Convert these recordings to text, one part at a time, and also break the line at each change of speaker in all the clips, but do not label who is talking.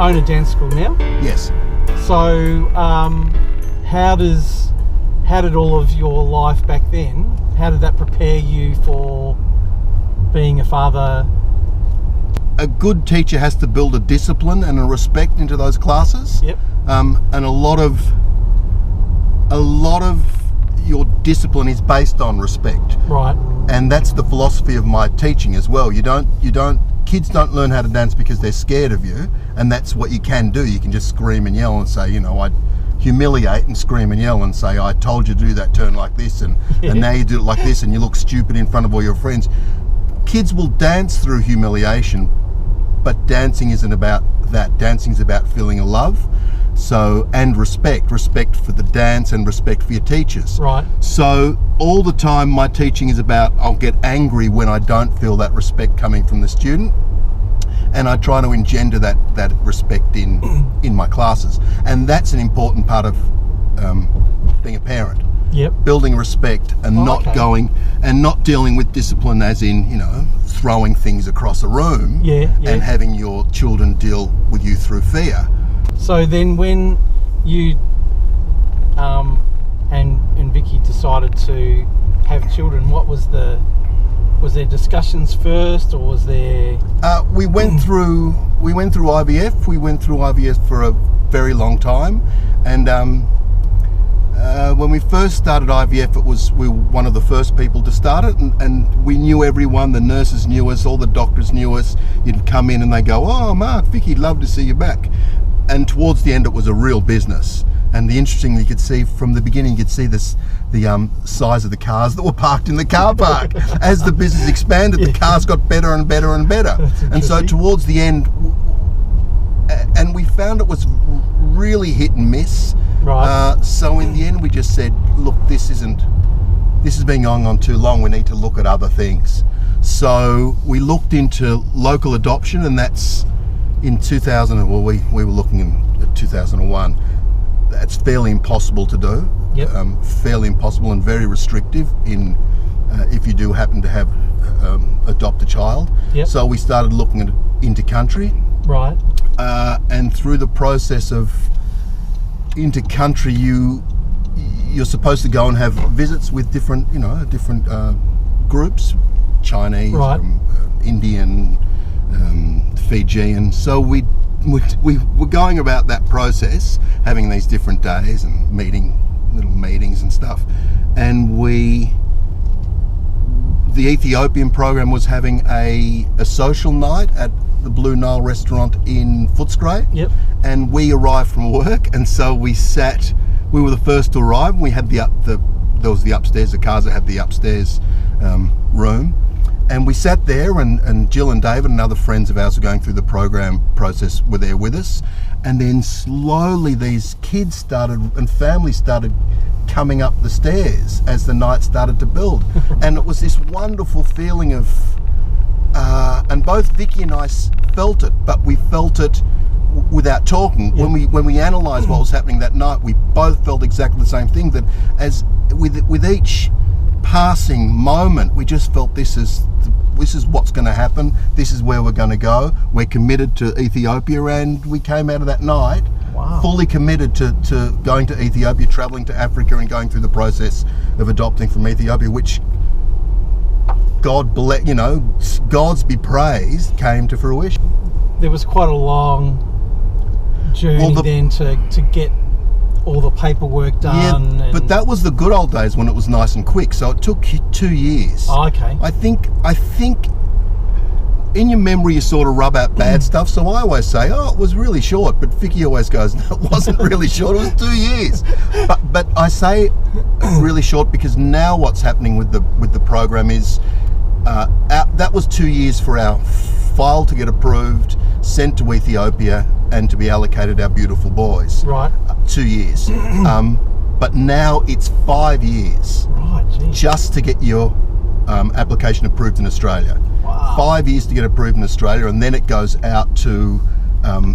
own a dance school now.
Yes.
So how did all of your life back then, how did that prepare you for being a father?
A good teacher has to build a discipline and a respect into those classes.
Yep.
And a lot of your discipline is based on respect.
Right.
And that's the philosophy of my teaching as well. Kids don't learn how to dance because they're scared of you, and that's what you can do. You can just scream and yell and say, I humiliate and scream and yell and say, I told you to do that turn like this, and now you do it like this, and you look stupid in front of all your friends. Kids will dance through humiliation, but dancing isn't about that. Dancing is about feeling love, and respect for the dance and respect for your teachers.
Right.
So all the time my teaching is about, I'll get angry when I don't feel that respect coming from the student, and I try to engender that respect in my classes. And that's an important part of being a parent.
Yep.
Building respect and not dealing with discipline as in, throwing things across a room and having your children deal with you through fear.
So then when you and Vicky decided to have children, was there discussions first, or was there...
We went through IVF. We went through IVF for a very long time, and when we first started IVF, we were one of the first people to start it, and we knew everyone. The nurses knew us, all the doctors knew us. You'd come in and they go, "Oh, Mark, Vicky, love to see you back." And towards the end, it was a real business. And the interesting thing you could see from the beginning, you could see the size of the cars that were parked in the car park. As the business expanded, the cars got better and better and better. And so towards the end, and we found it was really hit and miss.
Right.
So in the end, we just said, look, this has been going on too long. We need to look at other things. So we looked into local adoption, and that's in 2000. Well, we were looking in 2001. That's fairly impossible to do.
Yep.
Fairly impossible and very restrictive if you do happen to have adopt a child.
Yep.
So we started looking at inter-country.
Right.
And through the process of inter-country, you're supposed to go and have visits with different groups, Chinese,
right.
Indian, Fijian. So we were going about that process, having these different days and little meetings and stuff. And the Ethiopian program was having a social night at the Blue Nile restaurant in Footscray. Yep. And we arrived from work, and so we were the first to arrive. We had there was the upstairs, the cars that had the upstairs room. And we sat there, and Jill and David and other friends of ours were going through the program process, were there with us. And then slowly these kids and families started coming up the stairs as the night started to build. And it was this wonderful feeling of, and both Vicky and I felt it, but we felt it without talking. Yep. When we analysed what was happening that night, we both felt exactly the same thing, that as with each passing moment, we just felt this is what's going to happen. This is where we're going to go. We're committed to Ethiopia, and we came out of that night fully committed to going to Ethiopia, travelling to Africa, and going through the process of adopting from Ethiopia, which God's be praised, came to fruition.
There was quite a long journey then to get all the paperwork done.
Yeah, but that was the good old days when it was nice and quick. So it took 2 years.
Oh, okay.
I think in your memory you sort of rub out bad stuff. So I always say, oh, it was really short. But Vicky always goes, no, it wasn't really short. It was 2 years. But I say really short because now what's happening with the program is that was 2 years for our file to get approved, sent to Ethiopia, and to be allocated our beautiful boys.
Right.
2 years. But now it's 5 years.
Right, geez.
Just to get your application approved in Australia.
Wow.
5 years to get approved in Australia, and then it goes out to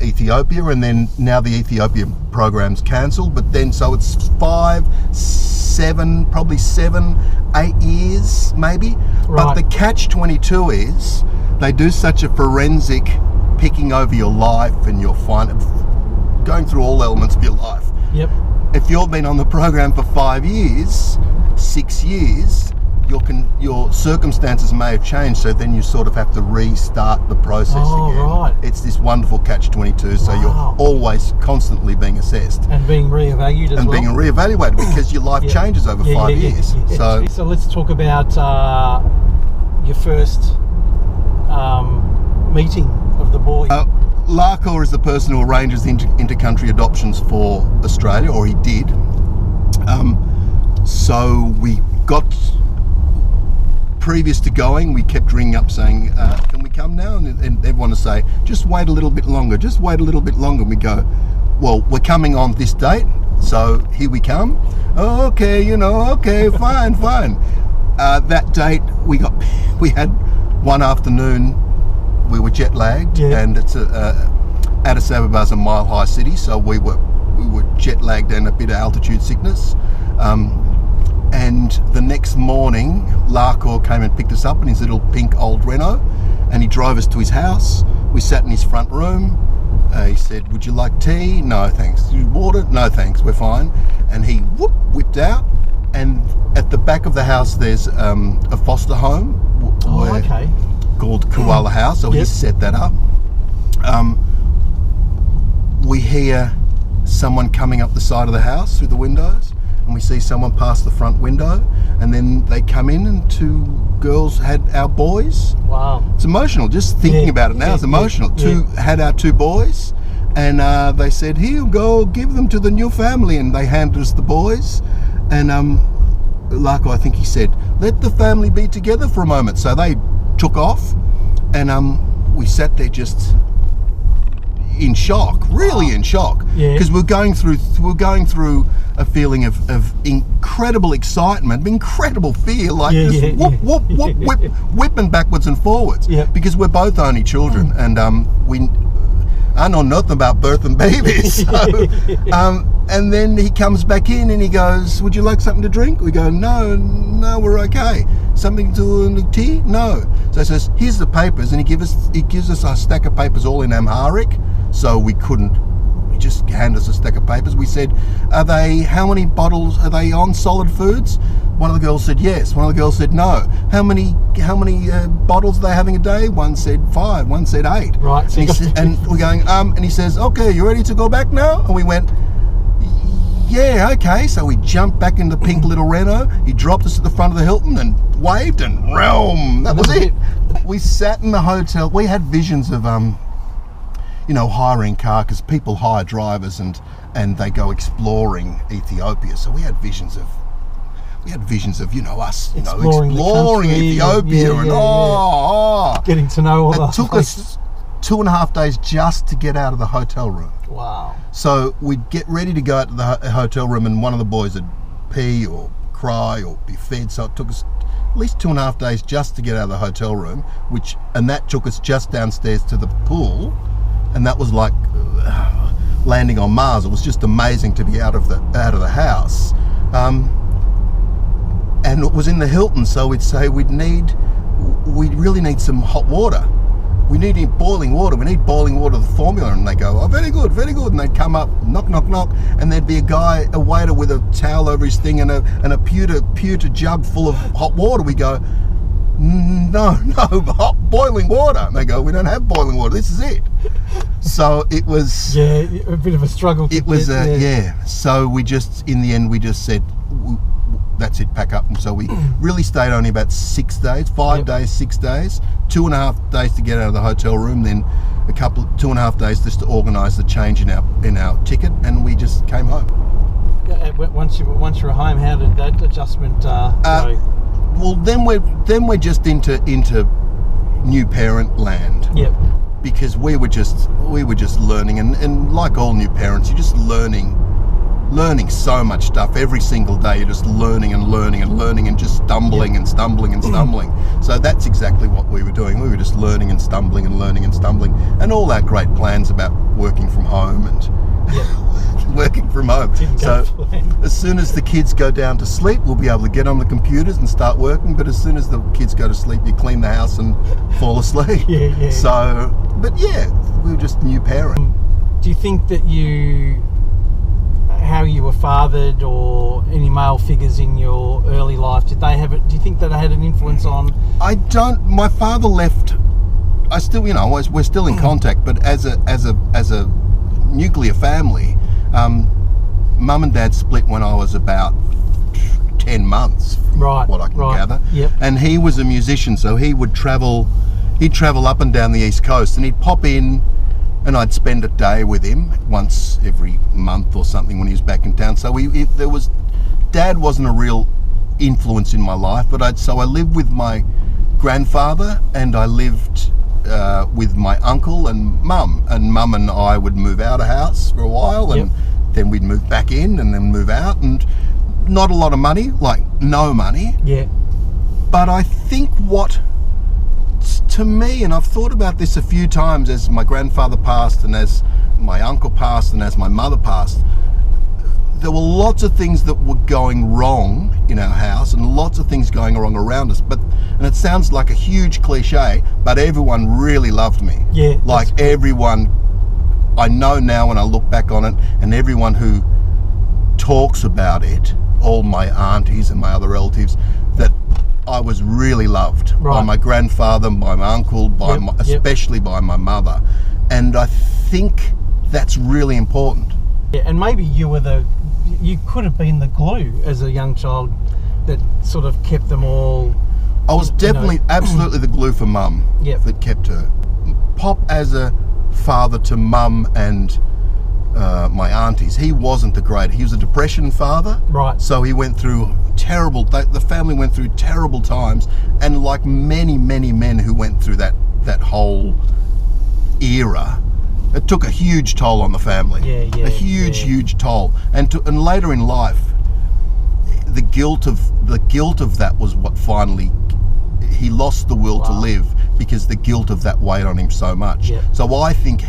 Ethiopia, and then now the Ethiopian program's cancelled, but then so it's 5, 7, probably 7, 8 years maybe. Right. But the catch-22 is they do such a forensic picking over your life and you're going through all elements of your life.
Yep.
If you've been on the program for 5 years, 6 years, your circumstances may have changed, so then you sort of have to restart the process again.
Right.
It's this wonderful catch-22, so you're always constantly being assessed.
And being reevaluated as well.
And being reevaluated because your life changes over 5 years.
So let's talk about your first meeting of the boy.
Larkor is the person who arranges the inter-country adoptions for Australia, or he did. So we got... Previous to going, we kept ringing up saying, can we come now? And everyone would say, just wait a little bit longer, just wait a little bit longer. And we go, well, we're coming on this date, so here we come. Oh, okay, okay, fine. That date, we had one afternoon, we were jet lagged, and it's Addis Ababa is a mile-high city, so we were jet lagged and a bit of altitude sickness. And the next morning, Larkor came and picked us up in his little pink old Renault, and he drove us to his house. We sat in his front room. He said, would you like tea? No, thanks. Water? No, thanks, we're fine. And he whipped out, and at the back of the house there's a foster home called Koala House, so he set that up. We hear someone coming up the side of the house through the windows, and we see someone pass the front window, and then they come in and 2 girls had our boys. Wow. It's emotional, just thinking about it now, it's emotional. Had our 2 boys, and they said, here you go, give them to the new family, and they handed us the boys. And Larko, I think he said, let the family be together for a moment. So they took off, and we sat there just in shock, really in shock, because we're going through a feeling of incredible excitement, incredible fear, like just whipping backwards and forwards, because we're both only children, and I know nothing about birth and babies. So, and then he comes back in and he goes, would you like something to drink? We go, no, we're okay. Something to tea? No. So he says, here's the papers, and he gives us a stack of papers all in Amharic, so we couldn't. He just handed us a stack of papers. We said, how many bottles, are they on solid foods? One of the girls said yes. One of the girls said no. How many bottles are they having a day? One said 5, one said 8. Right. So and we're going, and he says, okay, you ready to go back now? And we went, yeah, okay. So we jumped back in the pink little Renault. He dropped us at the front of the Hilton and waved, and realm. That was it. We sat in the hotel. We had visions of hiring a car, because people hire drivers and they go exploring Ethiopia. So we had visions of us exploring Ethiopia and
getting to know all the
places. It took us 2.5 days just to get out of the hotel room. Wow. So we'd get ready to go out to the hotel room, and one of the boys would pee or cry or be fed. So it took us at least 2.5 days just to get out of the hotel room, and that took us just downstairs to the pool, and that was like landing on Mars. It was just amazing to be out of the house. And it was in the Hilton, so we'd say we really need some hot water. We need boiling water. We need boiling water, the formula. And they go, oh, very good, very good. And they'd come up, knock, knock, knock, and there'd be a waiter with a towel over his thing and a pewter jug full of hot water. We go, no, hot boiling water. And they go, we don't have boiling water. This is it. So it was
a bit of a struggle.
So in the end we just said, that's it, pack up. And so we really stayed only about 6 days, 5 days, 6 days, 2.5 days to get out of the hotel room, then 2.5 days just to organise the change in our ticket, and we just came home.
Once you were home, how did that adjustment go?
Well, then we're just into new parent land. Yep. Because we were just learning, and like all new parents, you're just learning so much stuff every single day. You're just learning and just stumbling and stumbling. So that's exactly what we were doing. We were just learning and stumbling, and all our great plans about working from home and working from home. So as soon as the kids go down to sleep, we'll be able to get on the computers and start working. But as soon as the kids go to sleep, you clean the house and fall asleep. So, but we were just new parents.
Do you think that how you were fathered or any male figures in your early life, do you think that they had an influence on?
My father left. I still, we're still in contact, but as a nuclear family, Mum and Dad split when I was about 10 months,
right,
what I can gather.
Yep.
And he was a musician, so he would travel up and down the East Coast, and he'd pop in, and I'd spend a day with him once every month or something when he was back in town. So Dad wasn't a real influence in my life, but I lived with my grandfather, and I lived with my uncle and Mum, and Mum and I would move out of house for a while, and then we'd move back in and then move out, and not a lot of money, like no money.
Yeah.
But I think to me, and I've thought about this a few times as my grandfather passed and as my uncle passed and as my mother passed, there were lots of things that were going wrong in our house and lots of things going wrong around us. And it sounds like a huge cliche, but everyone really loved me.
Yeah.
Like everyone, I know now when I look back on it, and everyone who talks about it, all my aunties and my other relatives, that I was really loved by my grandfather, by my uncle, especially by my mother. And I think that's really important.
Yeah, and maybe you could have been the glue as a young child that sort of kept them all.
I was definitely, absolutely the glue for Mum that kept her. Pop as a father to Mum and my aunties, he wasn't he was a depression father.
Right.
So he went through the family went through terrible times, and like many, many men who went through that whole era, it took a huge toll on the family. A huge toll. And later in life, the guilt of that was what finally, he lost the will to live because the guilt of that weighed on him so much. So I think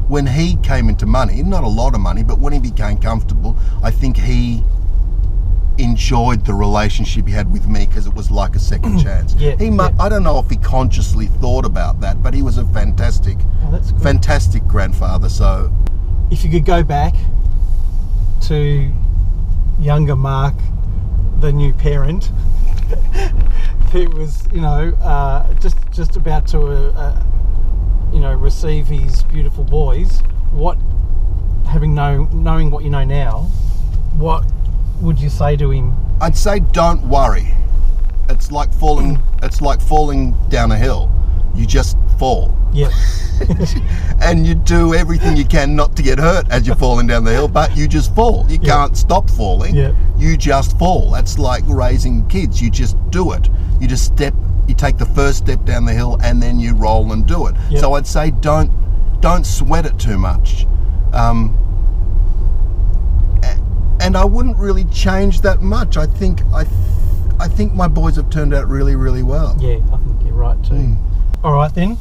when he came into money, not a lot of money, but when he became comfortable, I think he enjoyed the relationship he had with me because it was like a second chance. I don't know if he consciously thought about that, but he was a fantastic grandfather. So
if you could go back to younger Mark, the new parent, who was just about to receive his beautiful boys, knowing what you know now, what would you say to him?
I'd say don't worry. It's like falling down a hill. You just fall.
Yeah.
And you do everything you can not to get hurt as you're falling down the hill, but you just fall. You can't stop falling. You just fall. That's like raising kids. You just do it. You just you take the first step down the hill and then you roll and do it. So I'd say don't sweat it too much. And I wouldn't really change that much. I think my boys have turned out really, really well.
Yeah, I think you're right too. All right then,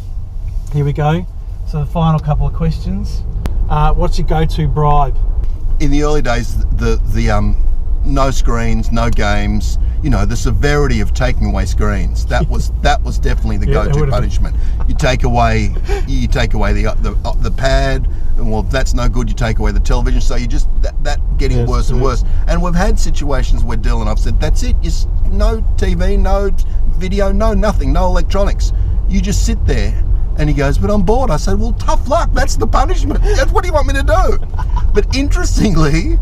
here we go. So the final couple of questions. What's your go-to bribe?
In the early days, the no screens, no games. The severity of taking away screens. That was definitely the go-to punishment. You take away the pad, and well, if that's no good, you take away the television. So you just that getting worse and worse. And we've had situations where Dylan, I've said, that's it. No TV, no video, no nothing, no electronics. You just sit there. And he goes, but I'm bored. I said, well, tough luck. That's the punishment. What do you want me to do? But interestingly,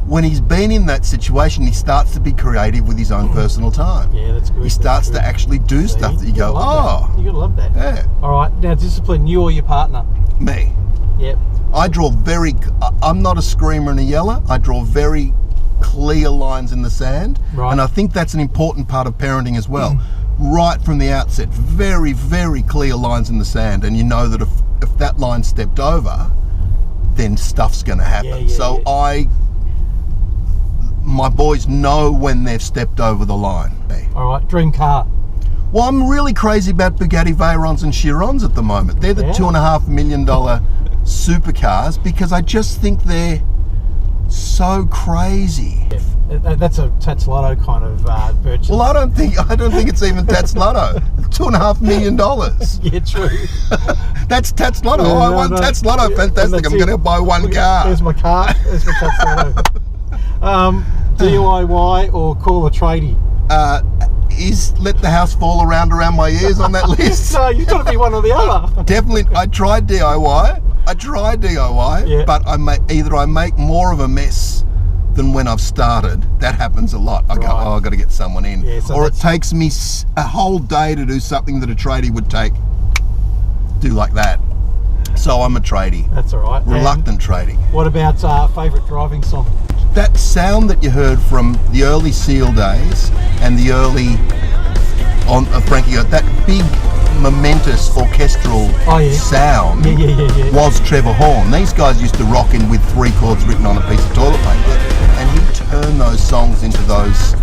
when he's been in that situation, he starts to be creative with his own personal time. Yeah, that's good. He starts to actually do stuff that you go, oh.
You're going to love that.
Yeah.
All right. Now, discipline, you or your partner?
Me.
Yep.
I'm not a screamer and a yeller. I draw very clear lines in the sand.
Right.
And I think that's an important part of parenting as well. Right from the outset, very, very clear lines in the sand. And you know that if that line's stepped over, then stuff's going to happen. My boys know when they've stepped over the line.
All right, dream car.
Well, I'm really crazy about Bugatti Veyrons and Chirons at the moment. They're the $2.5 million supercars because I just think they're so crazy.
Yeah, that's a Tats Lotto kind of purchase.
Well, I don't think it's even Tats Lotto. $2.5 million.
Yeah, true.
That's Tats Lotto. I won Tats Lotto. Fantastic. I'm going to buy one car.
There's my car. There's my Tats Lotto. DIY or call a tradie?
Is let the house fall around my ears on that list?
No, you've got to be one or the other.
Definitely. I tried DIY.
Yeah.
But I make more of a mess than when I've started. That happens a lot. I go, oh, I've got to get someone in.
Yeah, so
or it takes me a whole day to do something that a tradie would do like that. So I'm a tradie.
That's all right.
Reluctant tradie.
What about favourite driving song?
That sound that you heard from the early Seal days and the early on Frankie, that big momentous orchestral sound was Trevor Horn. These guys used to rock in with 3 chords written on a piece of toilet paper, and he turned those songs into those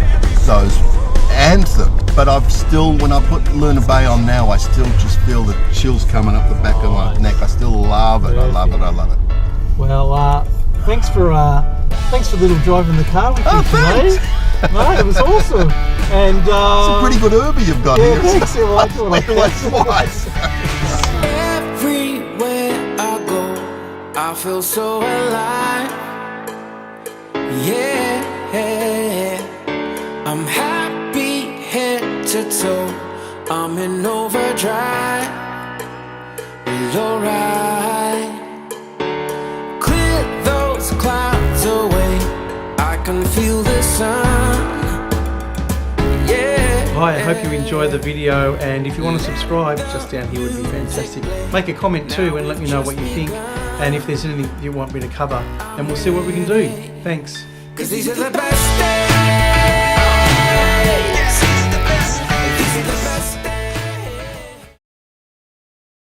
anthems. But I've still, when I put Luna Bay on now, I still just feel the chills coming up the back of my neck. I still love it. I love it.
Well, thanks for a little drive in the car with you today. No, it was awesome. And
it's a pretty good Uber you've got here.
Thanks.
Likewise.
Everywhere I go, I feel so alive. Yeah, I'm happy head to toe. I'm in overdrive. Well, alright. Clear those clouds away. I can feel the sun.
Hi, I hope you enjoyed the video, and if you want to subscribe, just down here would be fantastic. Make a comment too and let me know what you think, and if there's anything you want me to cover, and we'll see what we can do. Thanks.
'Cause these are the best days.